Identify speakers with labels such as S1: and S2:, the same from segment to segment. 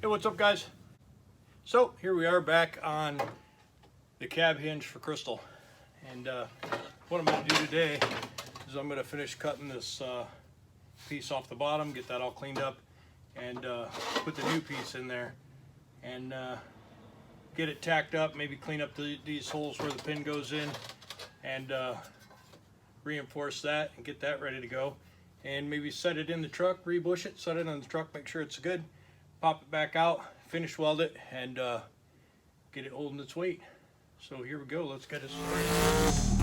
S1: Hey, what's up, guys? So here we are back on the cab hinge for Krystal, and what I'm going to do today is I'm going to finish cutting this piece off the bottom, get that all cleaned up, and put the new piece in there, and get it tacked up. Maybe clean up these holes where the pin goes in, and reinforce that and get that ready to go. And maybe set it in the truck, rebush it, set it on the truck, make sure it's good, pop it back out, finish weld it, and get it holding its weight. So here we go, let's get it started.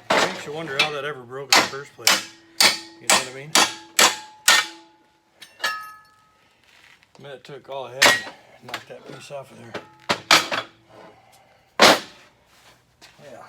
S1: Makes you wonder how that ever broke in the first place. You know what I mean? I bet it took all I had to knock that piece off of there. Yeah.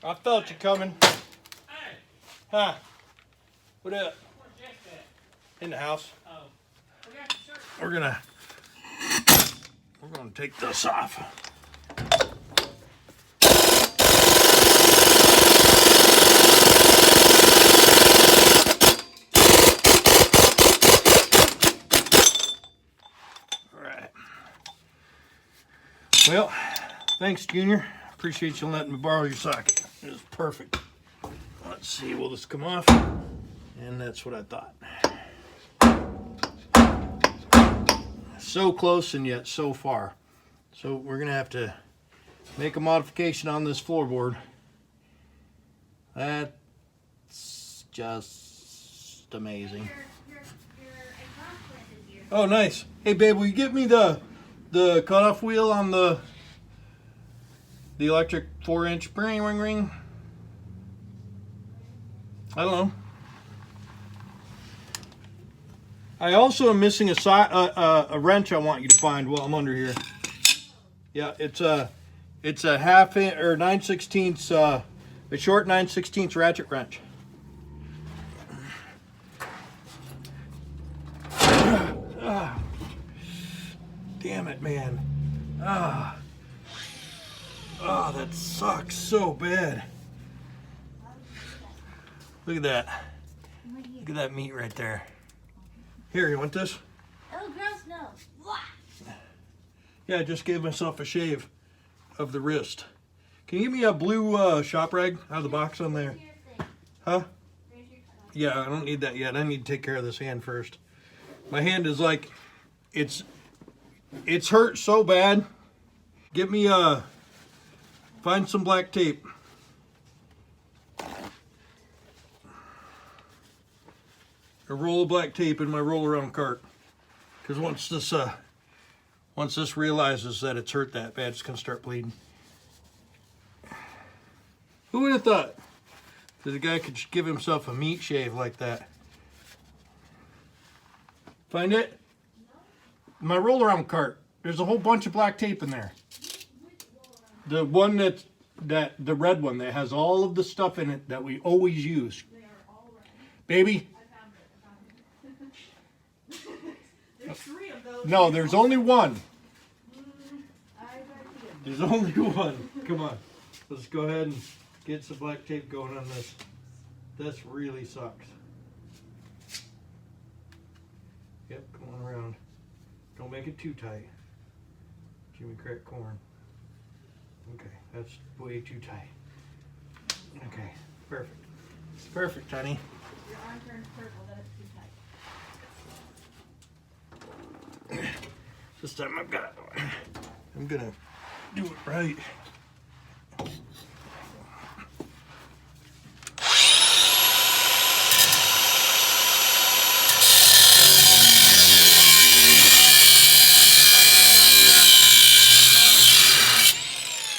S1: I felt you coming.
S2: Hey,
S1: Huh? What up?
S2: where's Jeff at?
S1: In the house.
S2: Oh,
S1: we're gonna take this off. All right. Well, thanks, Junior. Appreciate you letting me borrow your socket. It was perfect. Let's see, will this come off? And that's what I thought. So close and yet so far. So we're gonna have to make a modification on this floorboard. That's just amazing. Oh, nice. Hey, babe, will you get me the cutoff wheel on the electric 4-inch ring ring? I don't know. I also am missing a wrench I want you to find while I'm under here. Yeah, it's a half inch or 9/16, a short 9/16 ratchet wrench. Damn it, man. Oh, that sucks so bad. Look at that. Look at that meat right there. Here, you want this?
S2: Oh, gross, no.
S1: Yeah, I just gave myself a shave of the wrist. Can you give me a blue shop rag out of the box on there? Huh? Yeah, I don't need that yet. I need to take care of this hand first. My hand is like, it's hurt so bad. Get me find some black tape. A roll of black tape in my roll around cart. Because once this realizes that it's hurt that bad, it's gonna start bleeding. Who would have thought that a guy could give himself a meat shave like that? Find it? My roll around cart. There's a whole bunch of black tape in there. The one that the red one that has all of the stuff in it that we always use. Baby.
S2: There's 3 of those.
S1: No, there's only one. There's only one. Come on. Let's go ahead and get some black tape going on this. This really sucks. Yep, come on around. Don't make it too tight. Jimmy crack corn. Okay, that's way too tight. Okay, perfect. Perfect, honey.
S2: Your arm turns purple, that is too tight.
S1: This time I'm gonna do it right.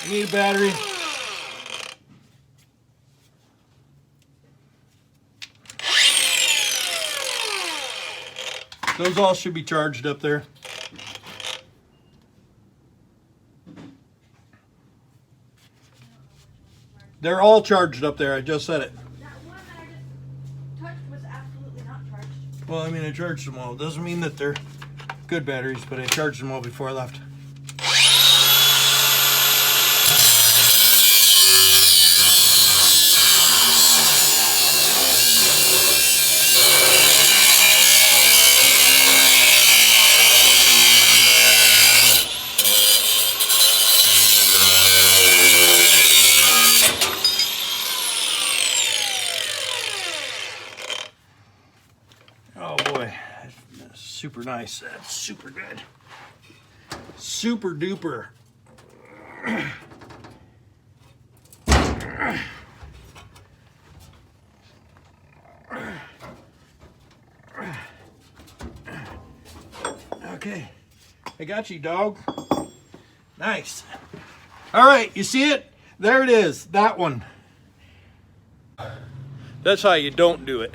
S1: I need a battery. Those all should be charged up there. They're all charged up there. I just said it.
S2: That one that I just touched was absolutely not charged.
S1: Well, I mean, I charged them all. Doesn't mean that they're good batteries, but I charged them all before I left. Oh boy, that's super nice. That's super good. Super duper. Okay, I got you, dog. Nice. All right, you see it? There it is, that one. That's how you don't do it.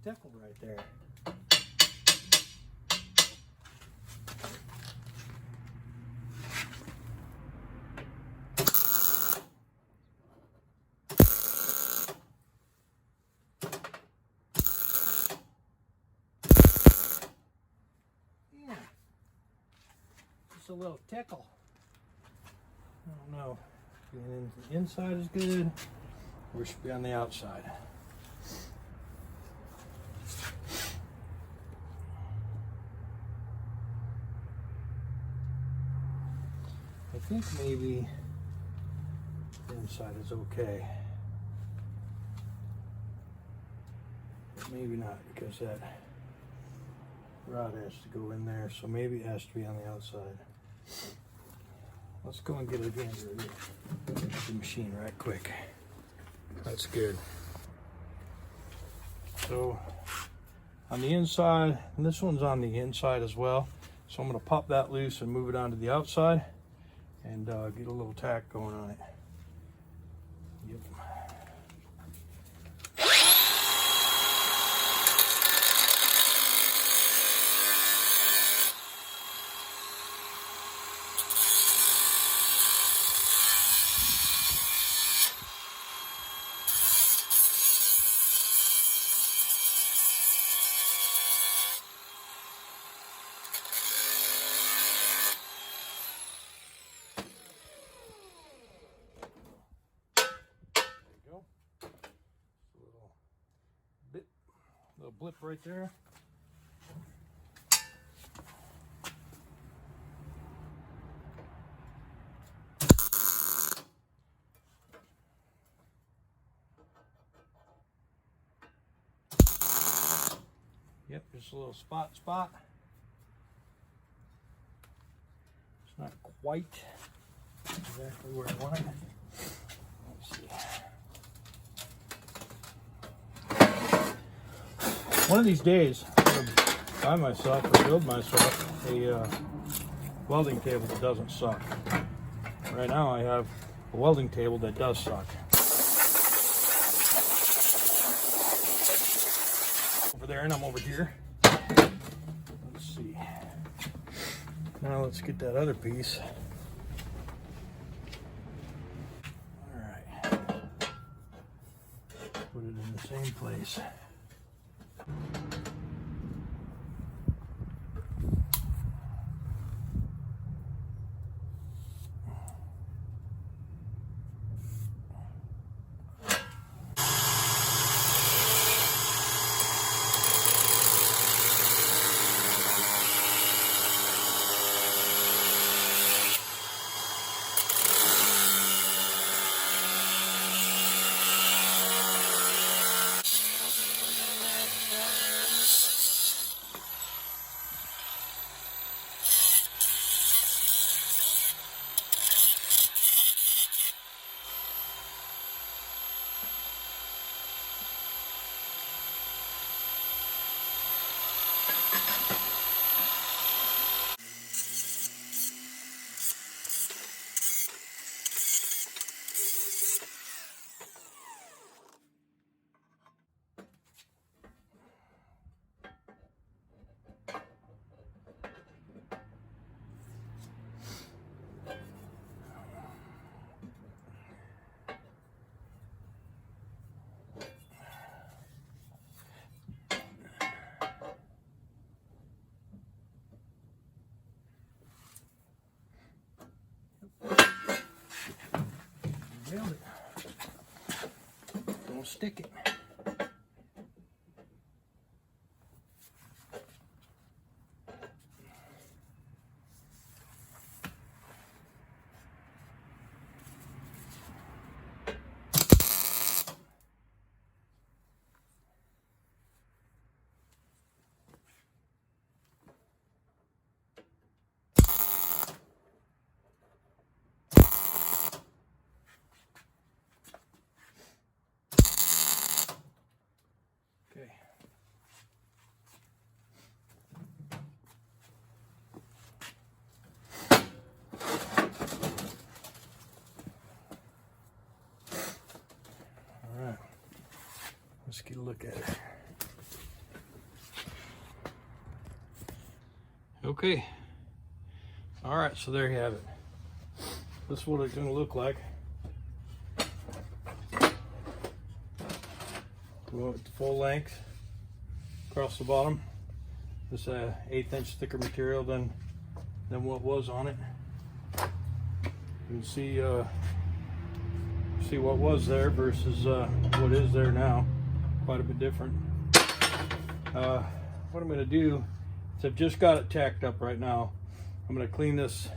S1: tickled right there. Yeah, just a little tickle. I don't know. The inside is good, or it should be on the outside. I think maybe the inside is okay. But maybe not, because that rod has to go in there, so maybe it has to be on the outside. Let's go and get a gander of the machine right quick. That's good. So on the inside, and this one's on the inside as well, so I'm going to pop that loose and move it onto the outside and get a little tack going on it. Yep. Little blip right there. Yep, just a little spot. It's not quite exactly where I want it. Let's see. One of these days, I'm going to buy myself or build myself a welding table that doesn't suck. Right now I have a welding table that does suck. Over there and I'm over here. Let's see. Now let's get that other piece. Alright. Put it in the same place. Nailed it. Don't stick it. Okay. All right. Let's get a look at it. Okay. All right, so there you have it. This is what it's going to look like. Go at full length across the bottom. This 1/8 inch thicker material than what was on it. You can see what was there versus what is there now. Quite a bit different. What I'm going to do is I've just got it tacked up right now. I'm going to clean this.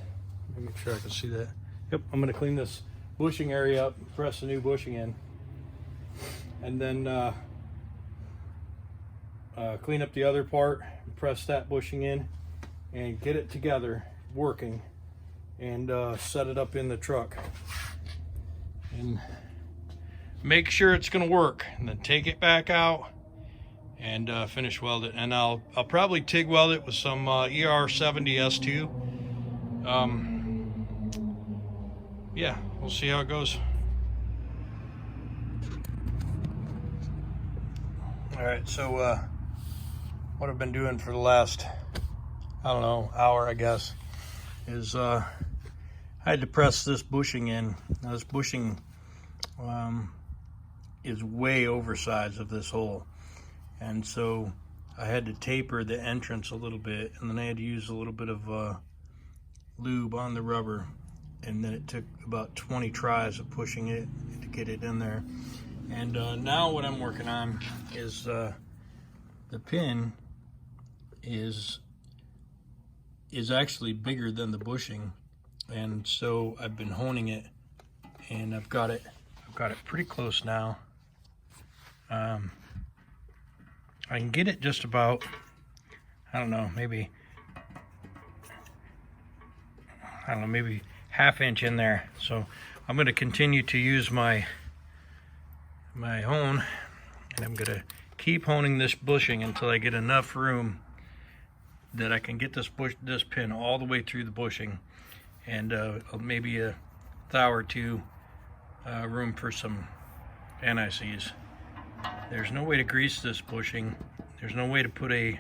S1: Let me make sure I can see that. Yep, I'm going to clean this bushing area up, press a new bushing in, and then clean up the other part, press that bushing in, and get it together, working, and set it up in the truck. And make sure it's going to work, and then take it back out and finish weld it. And I'll probably TIG weld it with some ER70 S2. Yeah, we'll see how it goes. All right, so what I've been doing for the last, I don't know, hour, I guess, is I had to press this bushing in. Now this bushing is way oversized of this hole, and so I had to taper the entrance a little bit, and then I had to use a little bit of lube on the rubber, and then it took about 20 tries of pushing it to get it in there. And now what I'm working on is the pin is actually bigger than the bushing, and so I've been honing it, and I've got it pretty close now. I can get it just about, I don't know, maybe 1/2 inch in there. So I'm going to continue to use my hone, and I'm going to keep honing this bushing until I get enough room that I can get this pin all the way through the bushing, and maybe a thou or two room for some anti-seize. There's no way to grease this bushing. There's no way to put a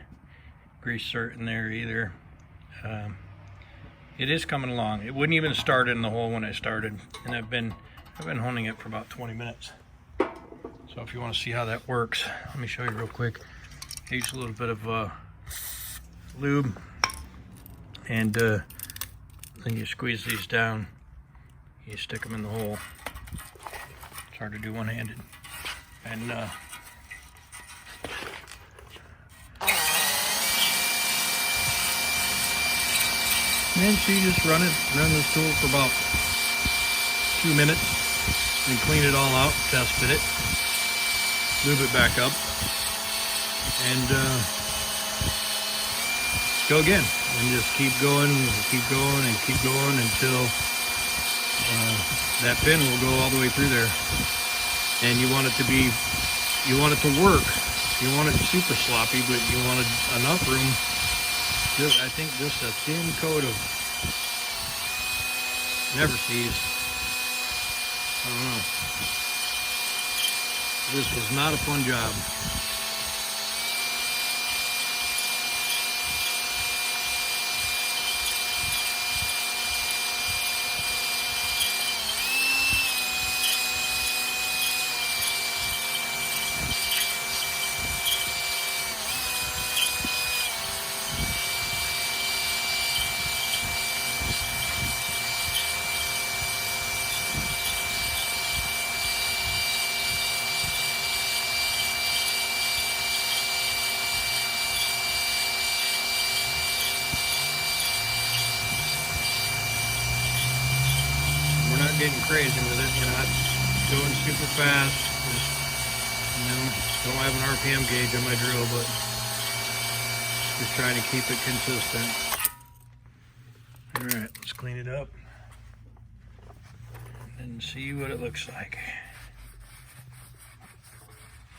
S1: grease cert in there either. It is coming along. It wouldn't even start in the hole when I started, and I've been honing it for about 20 minutes. So if you want to see how that works, let me show you real quick. I use a little bit of lube, and then you squeeze these down. You stick them in the hole. It's hard to do one-handed. And then so you just run this tool for about 2 minutes, and clean it all out, test fit it, lube it back up, and go again, and just keep going until that pin will go all the way through there. And you want it to work. You want it super sloppy, but you want enough room. I think just a thin coat of never seize. I don't know. This was not a fun job. Getting crazy with it, you're not going super fast. Don't have an RPM gauge on my drill, but just trying to keep it consistent. All right, let's clean it up and see what it looks like.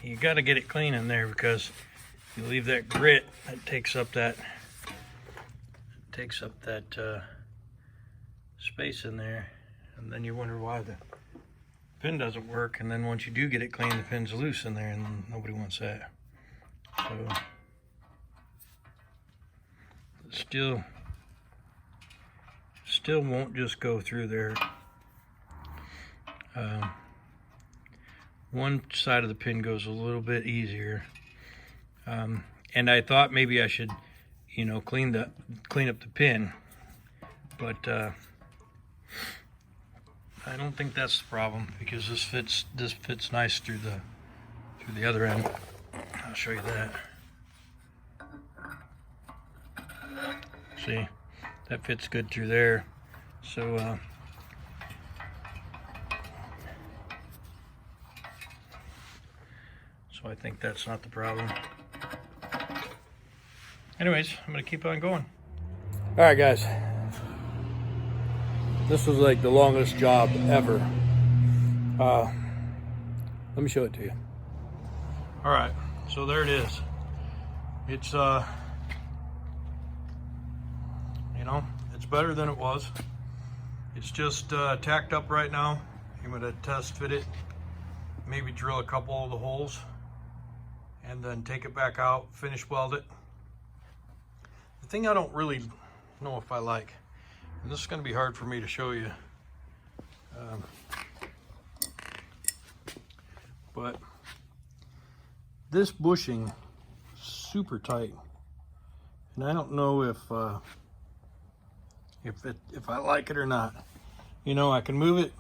S1: You got to get it clean in there, because you leave that grit that takes up that space in there. And then you wonder why the pin doesn't work, and then once you do get it clean, the pin's loose in there, and nobody wants that. So still won't just go through there. One side of the pin goes a little bit easier, and I thought maybe I should, you know, clean up the pin, but I don't think that's the problem, because this fits nice through the other end. I'll show you that. See, that fits good through there. So I think that's not the problem. Anyways, I'm gonna keep on going. All right, guys. This was like the longest job ever. Let me show it to you. All right, so there it is. It's you know, it's better than it was. It's just tacked up right now. I'm gonna test fit it, maybe drill a couple of the holes, and then take it back out, finish weld it. The thing I don't really know if I like, and this is going to be hard for me to show you, but this bushing is super tight, and I don't know if I like it or not. You know, I can move it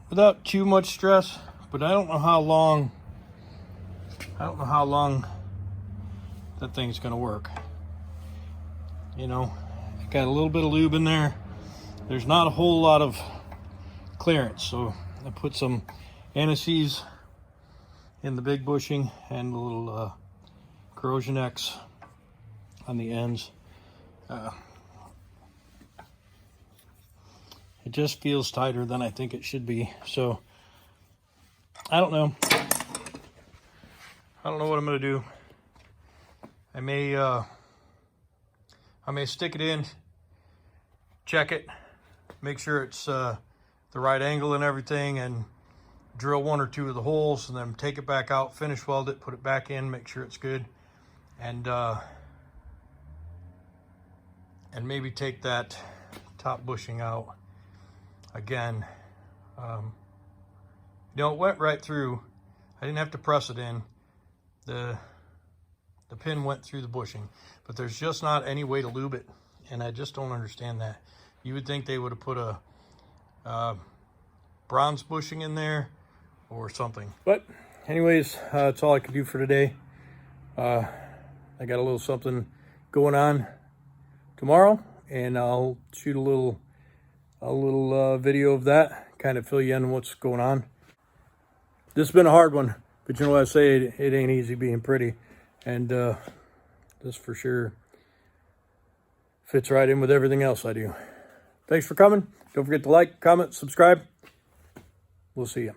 S1: without too much stress, but I don't know how long that thing's gonna work. You know, I got a little bit of lube in there. There's not a whole lot of clearance, so I put some anti-seize in the big bushing and a little corrosion X on the ends. It just feels tighter than I think it should be, so I don't know. I don't know what I'm gonna do. I may stick it in, check it, make sure it's the right angle and everything, and drill one or two of the holes, and then take it back out, finish weld it, put it back in, make sure it's good, and maybe take that top bushing out again. You know, it went right through. I didn't have to press it in. The pin went through the bushing, but there's just not any way to lube it, and I just don't understand that. You would think they would have put a bronze bushing in there or something. But anyways, that's all I could do for today. I got a little something going on tomorrow, and I'll shoot a little video of that, kind of fill you in on what's going on. This has been a hard one, but you know what I say, it ain't easy being pretty. And this for sure fits right in with everything else I do. Thanks for coming. Don't forget to like, comment, subscribe. We'll see you.